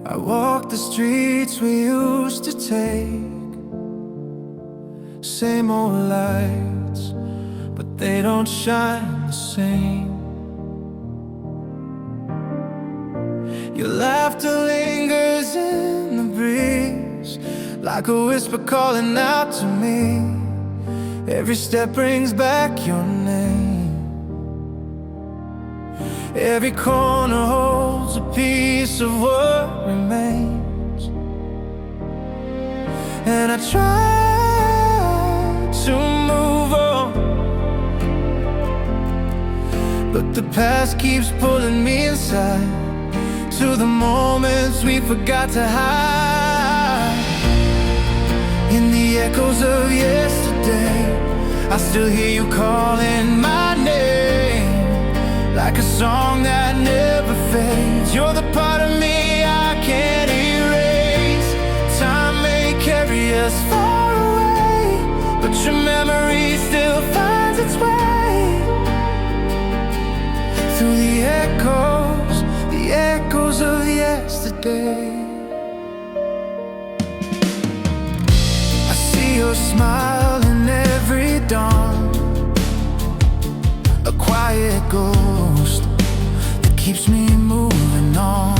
I walk the streets we used to take. Same old lights, but they don't shine the same. Your laughter lingers in the breeze, like a whisper calling out to me. Every step brings back your name. Every corner holds a piece of what remains. And I try to move on, but the past keeps pulling me inside, to the moments we forgot to hide. In the echoes of yesterday, I still hear you calling my name, like a song that never fades. You're the part of me I can't erase. Time may carry us far away, but your memory still finds its way through the echoes of yesterday. I see your smile in every dawn, a quiet ghost that keeps me moving on.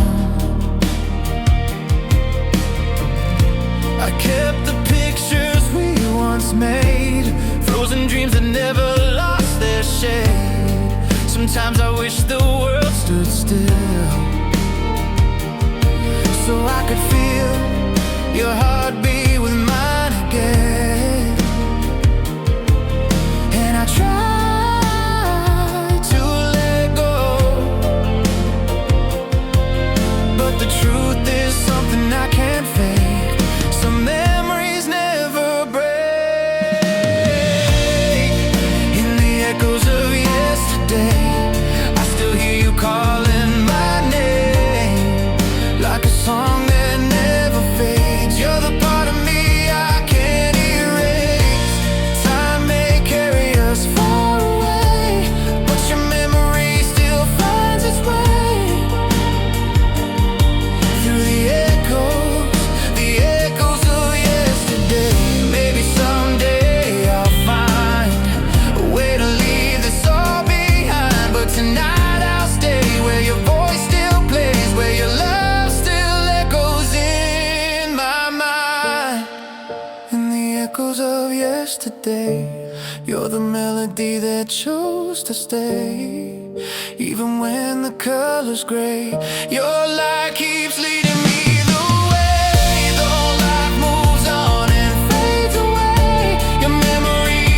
I kept the pictures we once made, frozen dreams that never lost their shade. Sometimes I wish the world stood still, so I could feel your heartbeat with mine again. And I try to let go, but the truth is something I can't fake. Some memories never break. In the echoes of yesterday, I still hear you calling my name, like a song that never fades. You're the part of me I can't erase. Time may carry us far away, but your memory still finds its way through the echoes of yesterday. Maybe someday I'll find a way to leave this all behind, but tonight I'll stay where your voice still plays, where your love still echoes in my mind. In the echoes of yesterday, you're the melody that chose to stay. Even when the color's gray, your light keeps leading me the way. Though life moves on and fades away, your memory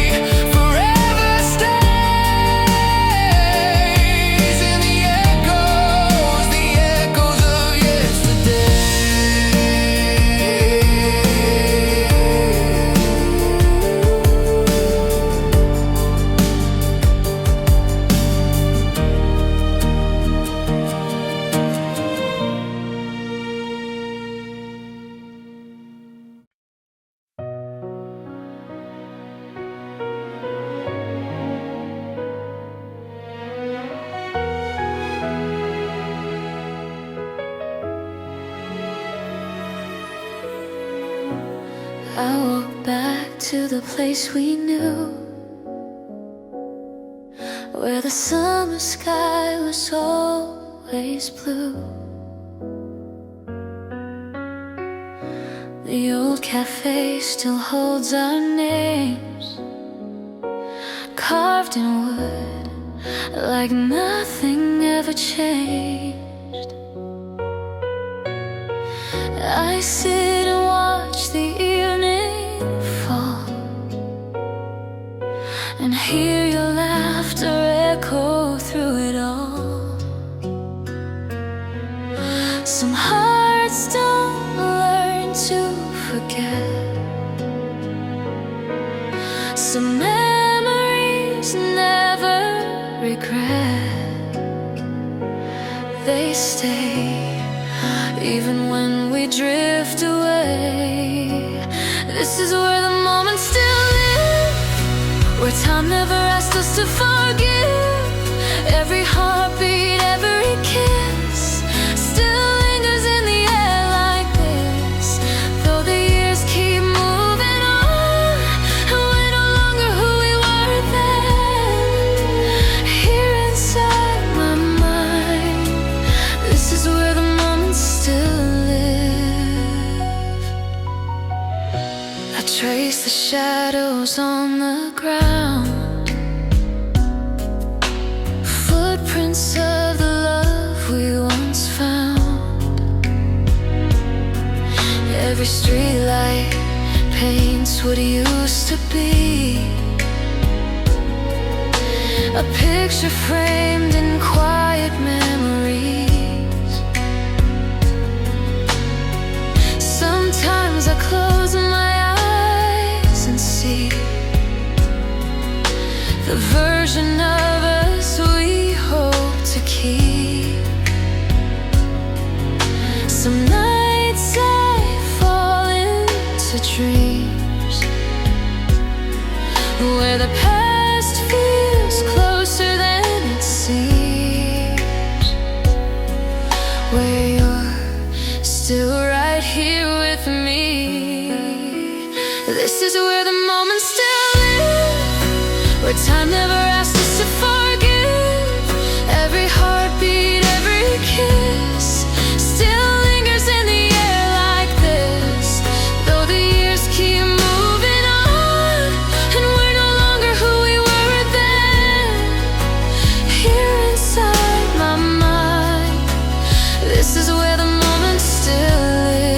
forever stays in the echoes of yesterday. I walk back to the place we knew, where the summer sky was always blue. The old cafe still holds our names, carved in wood, like nothing ever changed. I sit and watch the evening fall, and hear your laughter echo through it all. Some hearts don't learn to forget, some memories never regret. They stay even when we drift away. This is where the moments still live, where time never asked us to forgive. Every heartbeat, every kiss still lingers in the air trace the shadows on the ground, footprints of the love we once found. Every streetlight paints what used to be, a picture framed in quiet memories. Sometimes I close my eyes and see the version of us we hope to keep. Some nights I fall into dreams where the past feels closer than it seems, where you're still right here with me. This is where the moments still live, where time never asked us to forgive. Every heartbeat, every kiss still lingers in the air like this, though the years keep moving on and we're no longer who we were then. Here inside my mind, this is where the moments still live.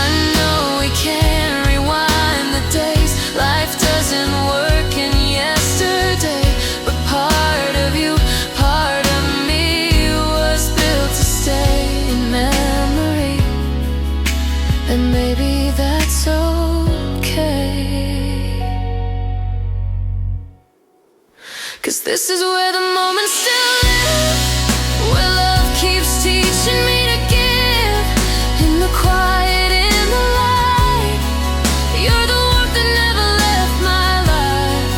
I know we can't rewind the days, life doesn't work in yesterday, but part of you, part of me was built to stay in memory, and maybe that's okay. 'Cause this is where the moments still live, where love keeps teaching me to give. In the quiet, in the light, you're the warmth that never left my life.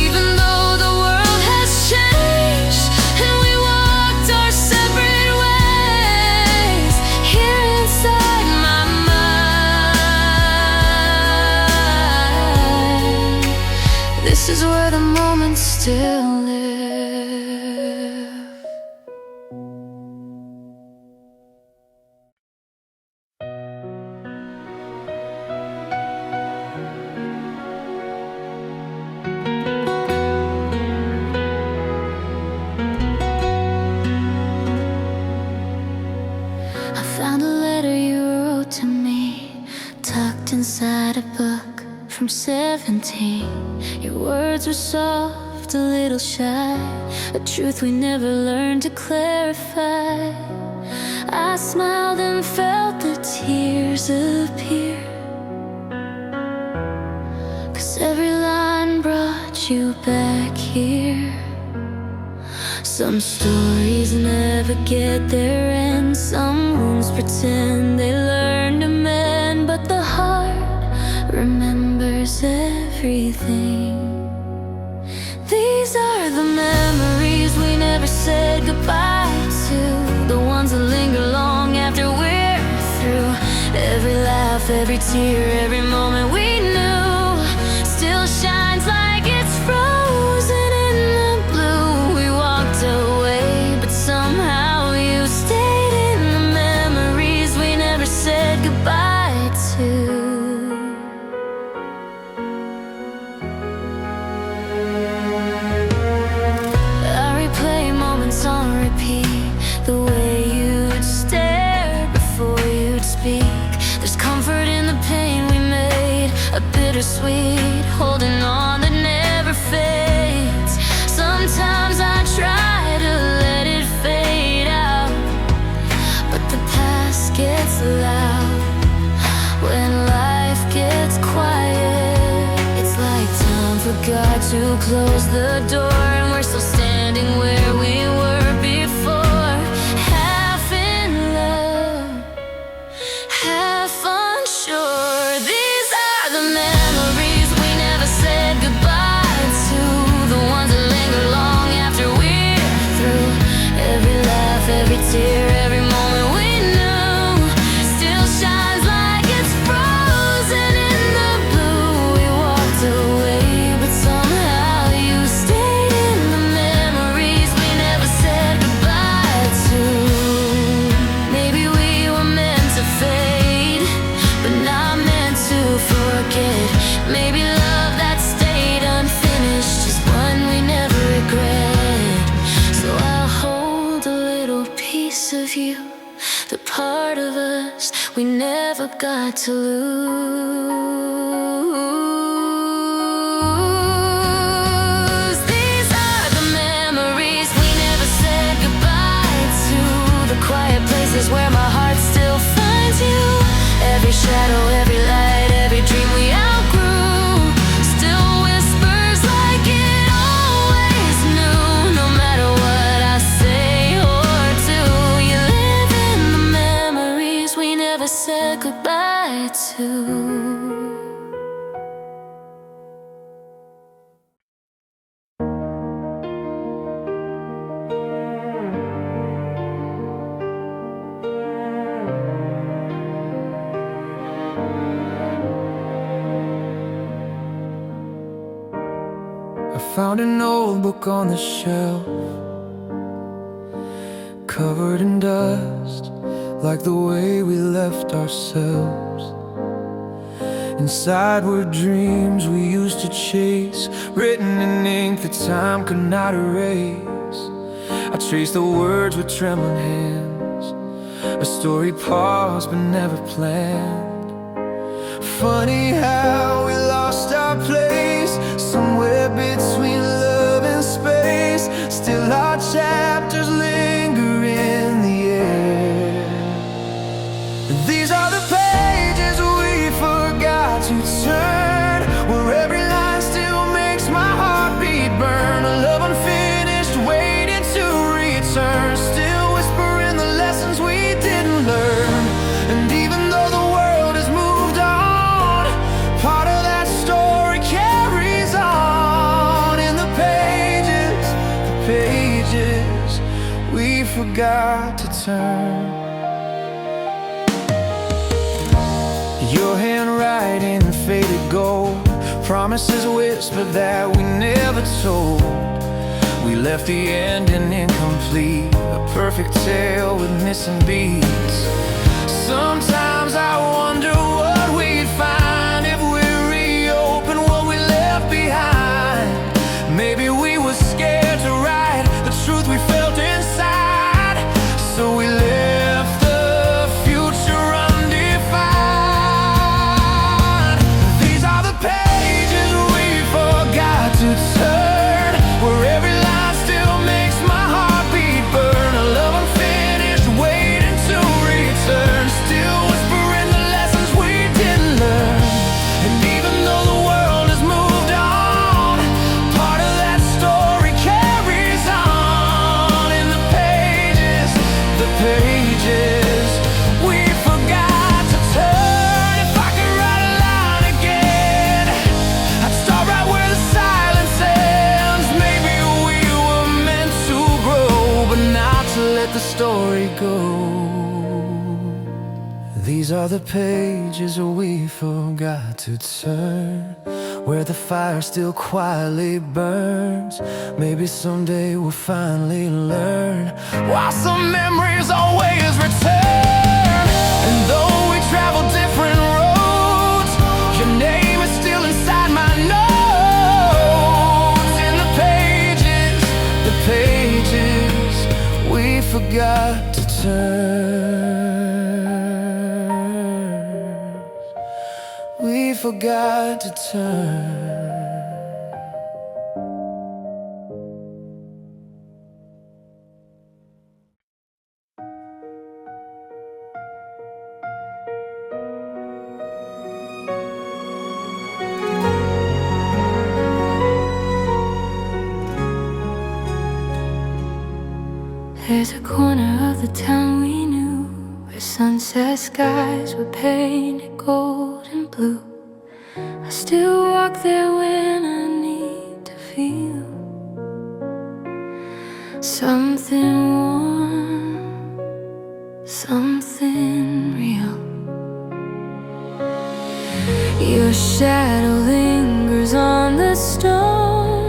Even though the world has changed and we walked our separate ways, here inside my mind, this is where the moments still live. I found a letter you wrote to me, tucked inside a book from 17. Your words were soft, a little shy, a truth we never learned to clarify. I smiled and felt the tears appear, 'cause every line brought you back here. Some stories never get their end, some wounds pretend they learn to mend, but the heart remembers everything. These are the memories we never said goodbye to, the ones that linger long after we're through. Every laugh, every tear, every moment we knew still shines like it's frozen in the blue. We walked away, but somehow you stayed in the memories we never said goodbye to. I replay moments on repeat, the way you'd stare before you'd speak. There's comfort in the pain we made, a bittersweet holding on that never fades. Sometimes I try to let it fade out, but the past gets loud when life gets quiet. It's like time forgot to close the door, and we're still standing where we were before, half in love, half unsure. These are the memories we never said goodbye to, the ones that linger long after we're through. Every laugh, every tear, every moment we knew still shines like it's frozen in the blue. We walked away, but somehow you stayed of you, the part of us we never got to lose. These are the memories we never said goodbye to, the quiet places where my heart still finds you. Every shadow, every light, every dream we outgrew still whispers like it always knew. No matter what I say or do, you live in the memories we never said goodbye to. I found an old book on the shelf, covered in dust, like the way we left ourselves. Inside were dreams we used to chase, written in ink that time could not erase. I traced the words with trembling hands, a story paused but never planned. Funny how we lost our place, somewhere between love and space. Still our chapters linger in the air. These are the pages we forgot to turn, where every line still makes my heartbeat burn. A love unfinished, waiting to return, still whispering the lessons we didn't learn. And even though the world has moved on, part of that story carries on in the pages we forgot to turn. Your handwriting faded gold, promises whispered that we never told. We left the ending incomplete, a perfect tale with missing beats. Sometimes I wonder what we'd find if we reopen what we left behind. Maybe we were scared to write the truth we felt inside, so we left the future undefined. These are the pages we forgot to turn, where every line still makes my heartbeat burn. A love unfinished, waiting to return, still whispering the lessons we didn't learn. And even though the world has moved on, part of that story carries on in the pages we forgot to turn. If I could write a line again, I'd start right where the silence ends. Maybe we were meant to grow, but not to let the story go. These are the pages we forgot to turn, where the fire still quietly burns. Maybe someday we'll finally learn why some memories always return. And though we travel different roads, your name is still inside my notes. In the pages we forgot to turn. We forgot to turn. There's a corner of the town we knew, where sunset skies were painted gold and blue. I still walk there when I need to feel something warm, something real. Your shadow lingers on the stone,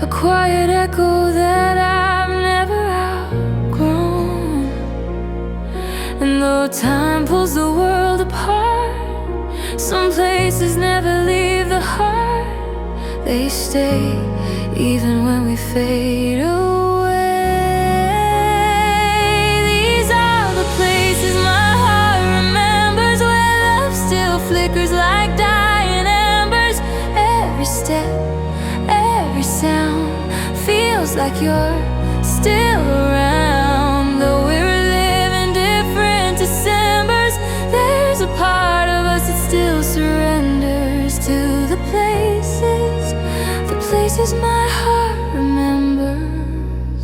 a quiet echo that I've never outgrown. And though time pulls the world apart, some places never leave the heart. They stay even when we fade away. like you're still around. Though we're living different Decembers, there's a part of us that still surrenders to the places my heart remembers.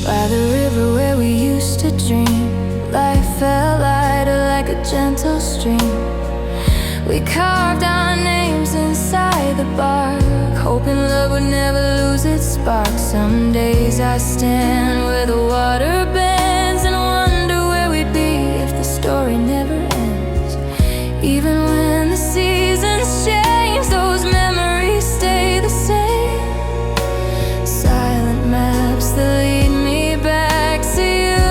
By the river where we used to dream, life felt lighter like a gentle stream. We carved our names inside the bark, hoping love would never lose its spark. Some days I stand where the water bends and wonder where we'd be if the story never ends. Even when the seasons change, those memories stay the same. Silent maps that lead me back to you.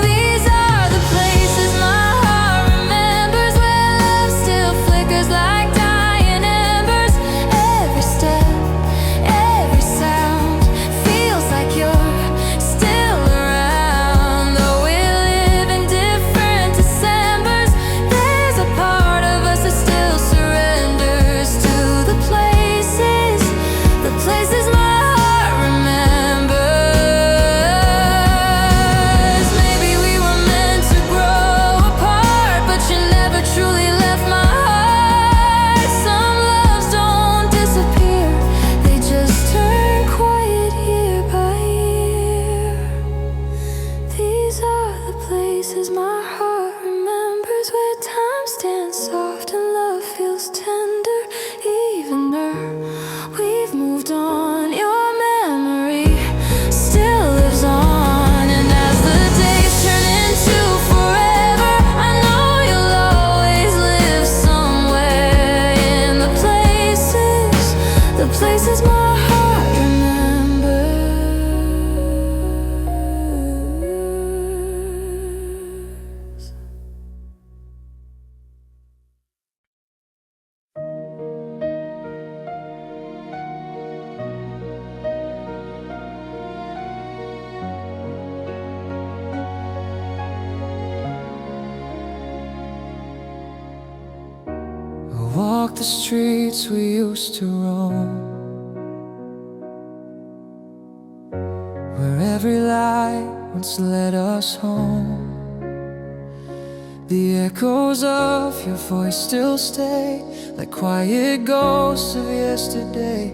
These are the places my heart remembers, where love still flickers like dying embers. Every step, every sound feels like you're still around. Though we live in different Decembers, there's a part of us that still surrenders to the places my heart remembers. Maybe we were meant to grow apart, but you never truly left my heart. Some loves don't disappear, they just turn quiet year by year. These are the places my heart remembers, where time stands soft and love feels tender, evener. We've moved on, your memory still lives on. And as the days turn into forever, I know you'll always live somewhere in the places my heart remembers. We'll walk the streets we used to roam, where every light once led us home. The echoes of your voice still stay, like quiet ghosts of yesterday.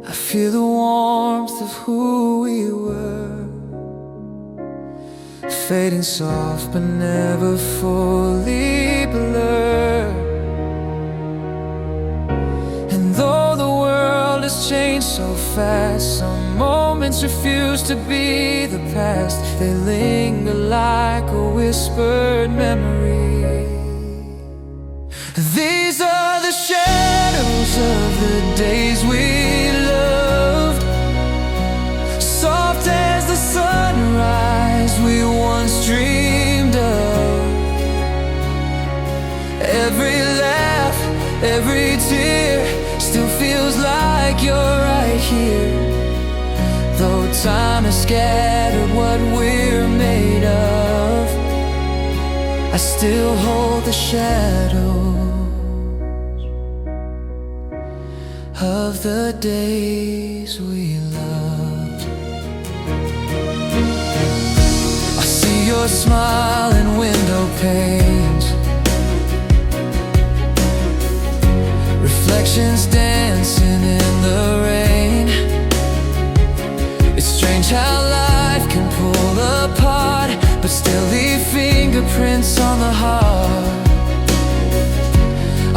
I feel the warmth of who we were, fading soft but never fully blurred. And though the world has changed so fast, some moments refuse to be the past. They linger like a whispered memory. These are the shadows of the days we loved, soft as the sunrise we once dreamed of. Every laugh, every tear still feels like you're right here. Though time has scattered what we're made of, I still hold the shadows of the days we loved. I see your smile in window panes, reflections dancing in the rain. It's strange how life can pull apart, but still leave fingerprints on the heart.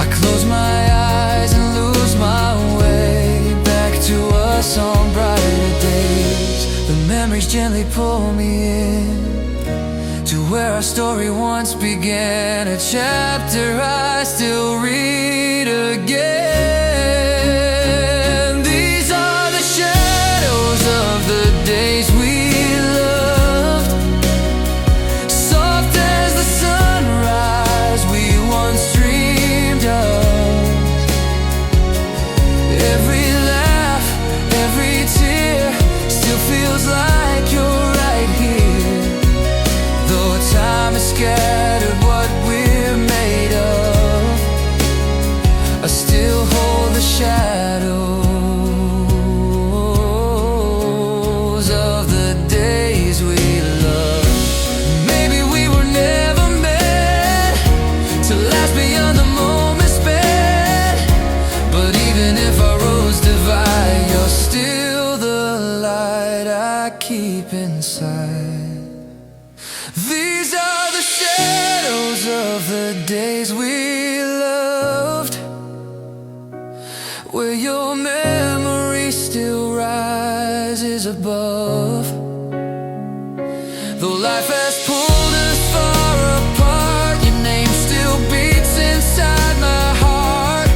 I close my eyes and lose my way back to us on brighter days. The memories gently pull me in to where our story once began, a chapter I still read again. These are the shadows of the days we loved, soft as the sunrise we once dreamed of. Every laugh, every tear still feels like you're right here. Though time has scattered what we're made of, memory still rises above. Though life has pulled us far apart, your name still beats inside my heart.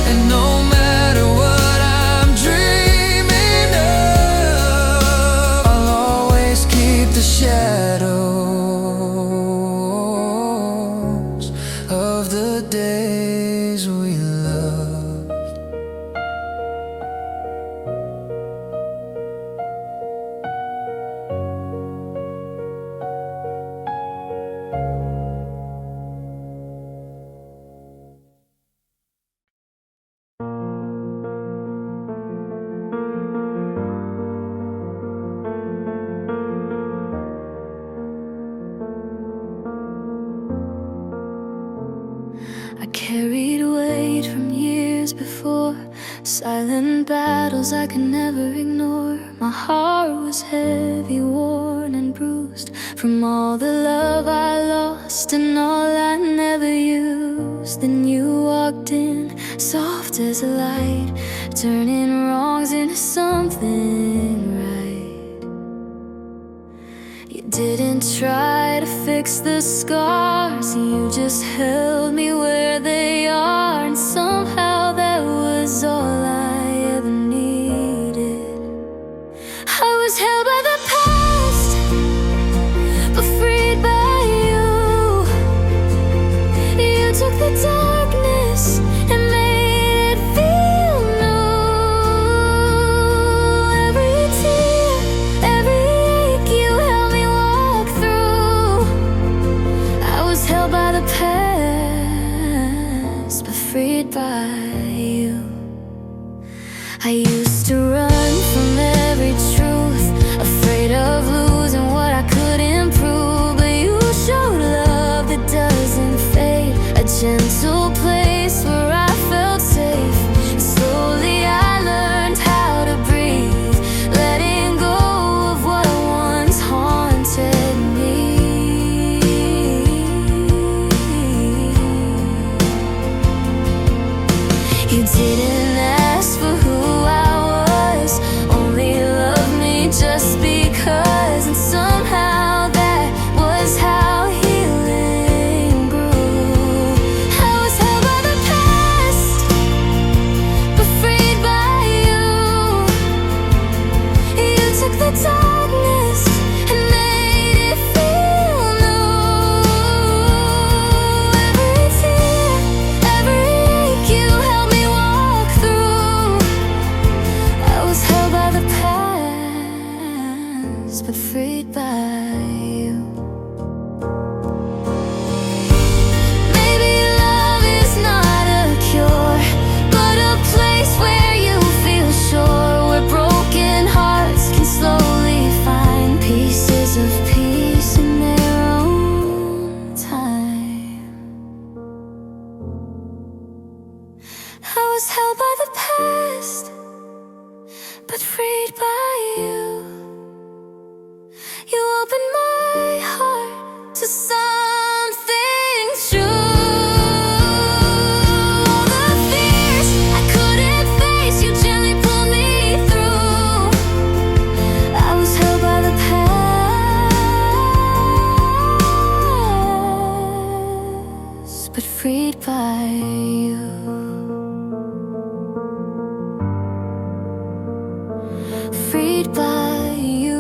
And no matter what I'm dreaming of, I'll always keep the shadows of the days we loved. I carried weight from years before, silent battles I could never ignore. My heart was heavy, worn and bruised from all the love I lost and all I never used. Then you walked in, soft as a light, turning wrongs into something right. You didn't try to fix the scars, you just held me where they are. And somehow that was all I ever needed. I was held by the past, but freed by you. You took the darkness and made it feel new. Every tear, every ache, you helped me walk through. I was held by the past, but freed by you. I used to run from every truth, afraid of losing what I couldn't prove. But you showed love that doesn't fade, a gentle place where I felt safe. And slowly I learned how to breathe, letting go of what once haunted me. You didn't ask for who I was, only loved me just because. And somehow that was how healing grew. I was held by the past, but freed by you. You took the darkness and made it feel new. Every tear, every ache, you helped me walk through. I was held by the past, but freed by you. Maybe love is not a cure, but a place where you feel sure, where broken hearts can slowly find pieces of peace in their own time. I was held by the past, but freed by you. You opened my heart to something true. All the fears I couldn't face, you gently pulled me through. I was held by the past, but freed by you. Freed by you.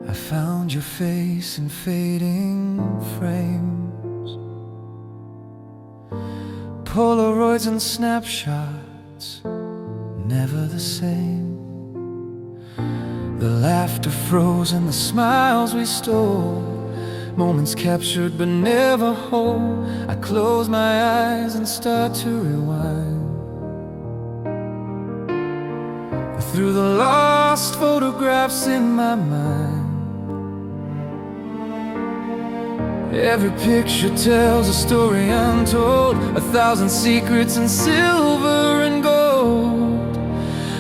I found your face in fading frames, Polaroids and snapshots, never the same. The laughter frozen, the smiles we stole, moments captured but never whole. I close my eyes and start to rewind through the lost photographs in my mind. Every picture tells a story untold, 1,000 secrets in silver and gold.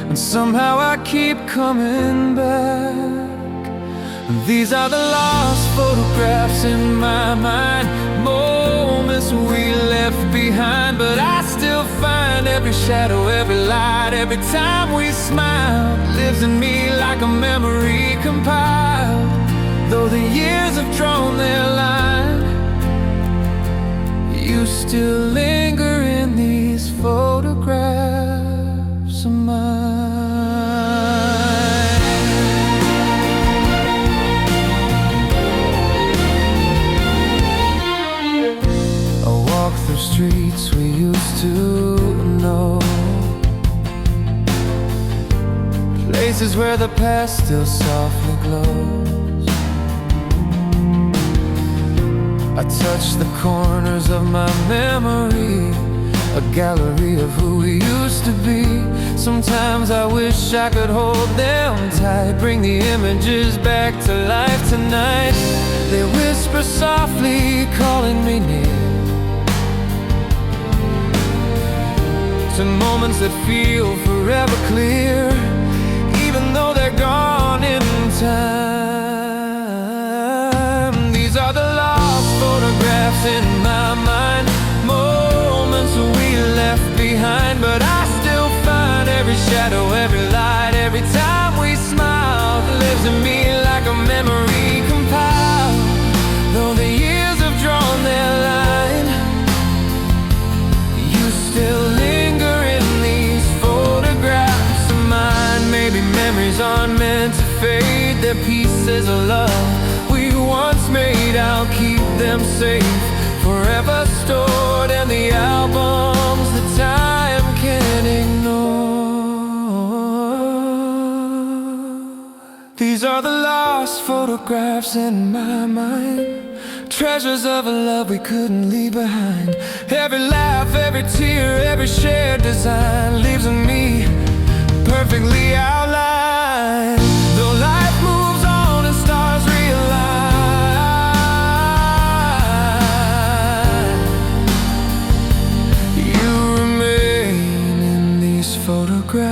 And somehow I keep coming back. These are the lost photographs in my mind, moments we left behind. But I still find every shadow, every light, every time we smile lives in me like a memory compiled. Though the years have drawn their line, you still linger in these photographs of mine. I walk through streets we used to know, places where the past still softly glows. I touch the corners of my memory, a gallery of who we used to be. Sometimes I wish I could hold them tight, bring the images back to life tonight. They whisper softly, calling me near, to moments that feel forever clear, even though they're gone in time. These are the lost photographs in my mind, moments we left behind. But I still find every shadow, every light, every time we smile lives in me like a memory compiled. Though the years have drawn their line, you still linger in these photographs of mine. Maybe memories aren't meant to fade, they're pieces of love we once made. I'll keep them safe, forever stored in the albums that time can't ignore. These are the lost photographs in my mind, treasures of a love we couldn't leave behind. Every laugh, every tear, every shared design leaves in me perfectly outlined. Though life moves on and stars realign, you remain in these photographs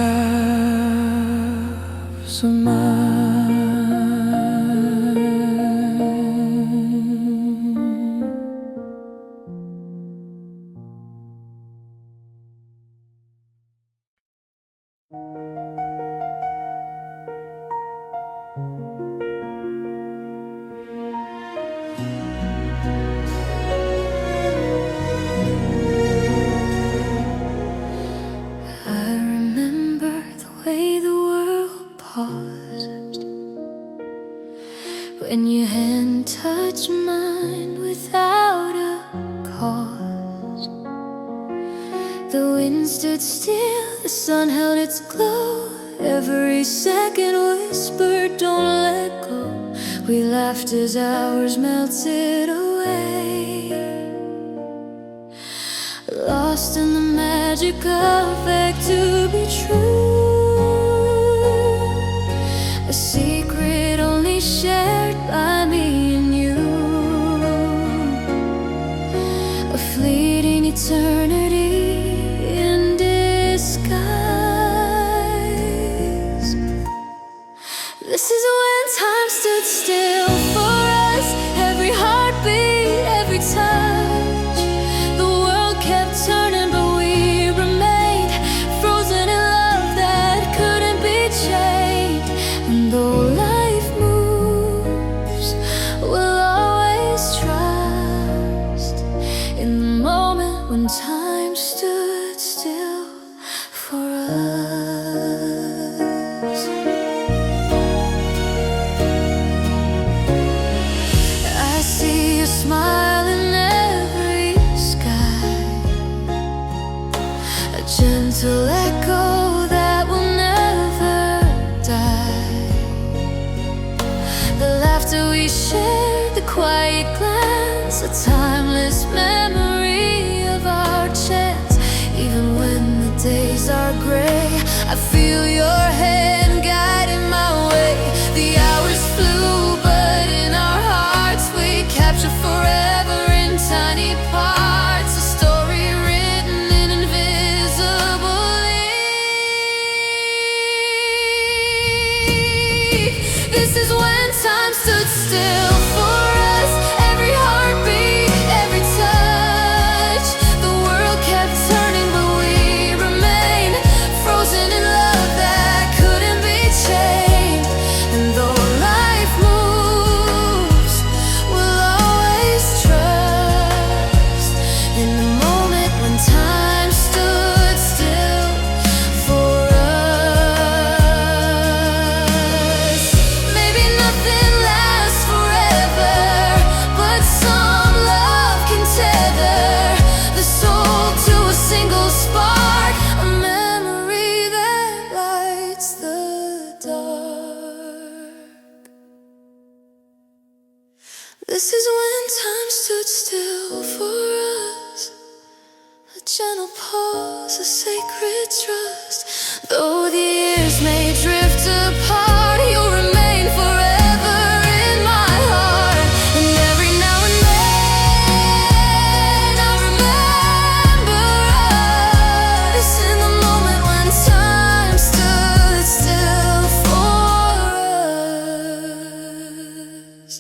of mine. When your hand touched mine without a cause, the wind stood still, the sun held its glow. Every second whispered, don't let go. We laughed as hours melted away, lost in the magic of it to be true, a secret only shared by me and you, a fleeting eternity in disguise. This is when time stood still for us, every heartbeat, every touch. The world kept turning, but we remained frozen in love that couldn't be chained. And though life moves, we'll always trust in the moment when time stood still for us. I see a smile in every sky, a gentle echo that will never die. The laughter we shared, the quiet glance, a timeless memory of our chance. Even when the days are gray, I feel your hand guiding my way. The hours flew, but in our hearts we captured forever This is when time stood still for us. A gentle pause, a sacred trust. Though the years may drift apart, you'll remain forever in my heart. And every now and then I remember us in the moment when time stood still for us.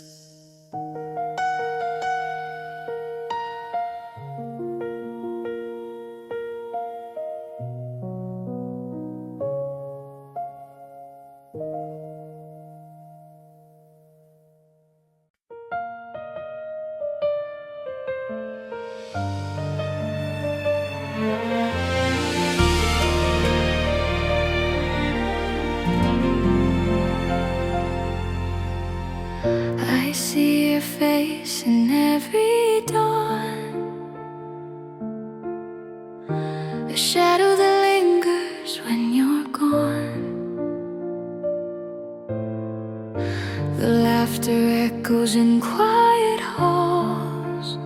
I see your face in every dawn, a shadow that lingers when you're gone. The laughter echoes in quiet halls.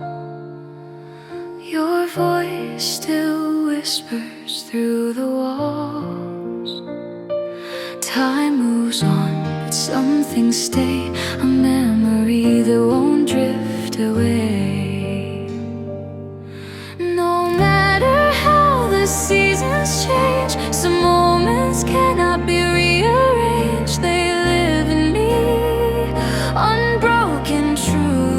Your voice still whispers through the walls. Time moves on, but some things stay, a memory that won't drift away. No matter how the seasons change, some moments cannot be rearranged. They live in me, unbroken true.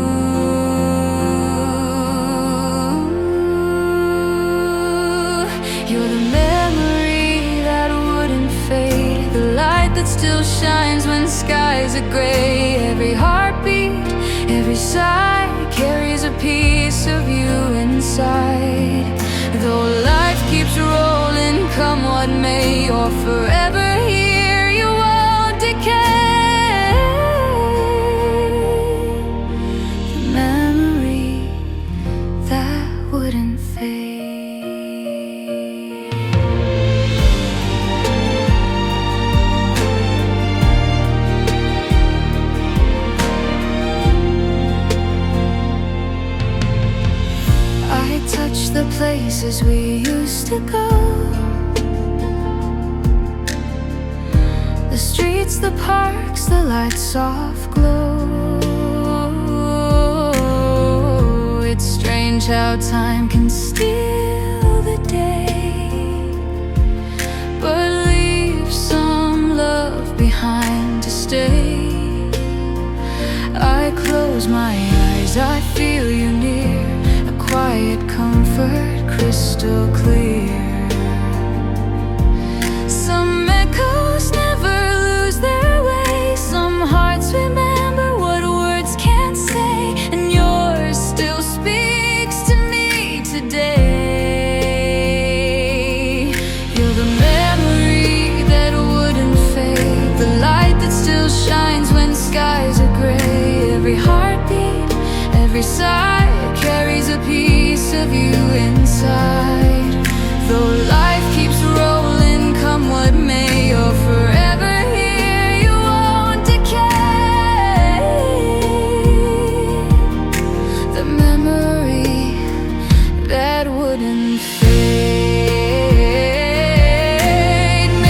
You're the memory that wouldn't fade, the light that still shines when skies are gray. Every heartbeat, every sigh carries a piece of you inside. Though life keeps rolling, come what may, you're forever here, you won't decay. The memory that wouldn't fade. I touch the places we used to go, the streets, the parks, the lights' soft glow. It's strange how time can steal the day, but leave some love behind to stay. I close my eyes, I feel you near, a quiet comfort, crystal clear. Some echoes never lose their way, some hearts remember what words can't say, and yours still speaks to me today. You're the memory that wouldn't fade, the light that still shines when skies are gray. Every heartbeat, every sigh carries a piece of you inside. Though life keeps rolling, come what may, you're forever here, you won't decay. The memory that wouldn't fade.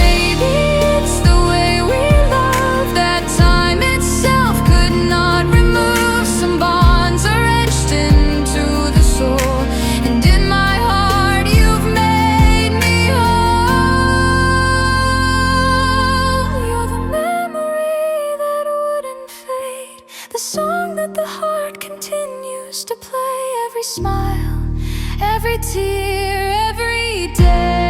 Maybe it's the way we love, that time itself could not remove. Some bonds are etched into the soul, and in my heart you've made me whole. You're the memory that wouldn't fade, the song that the heart continues to play. Every smile, every tear, every day.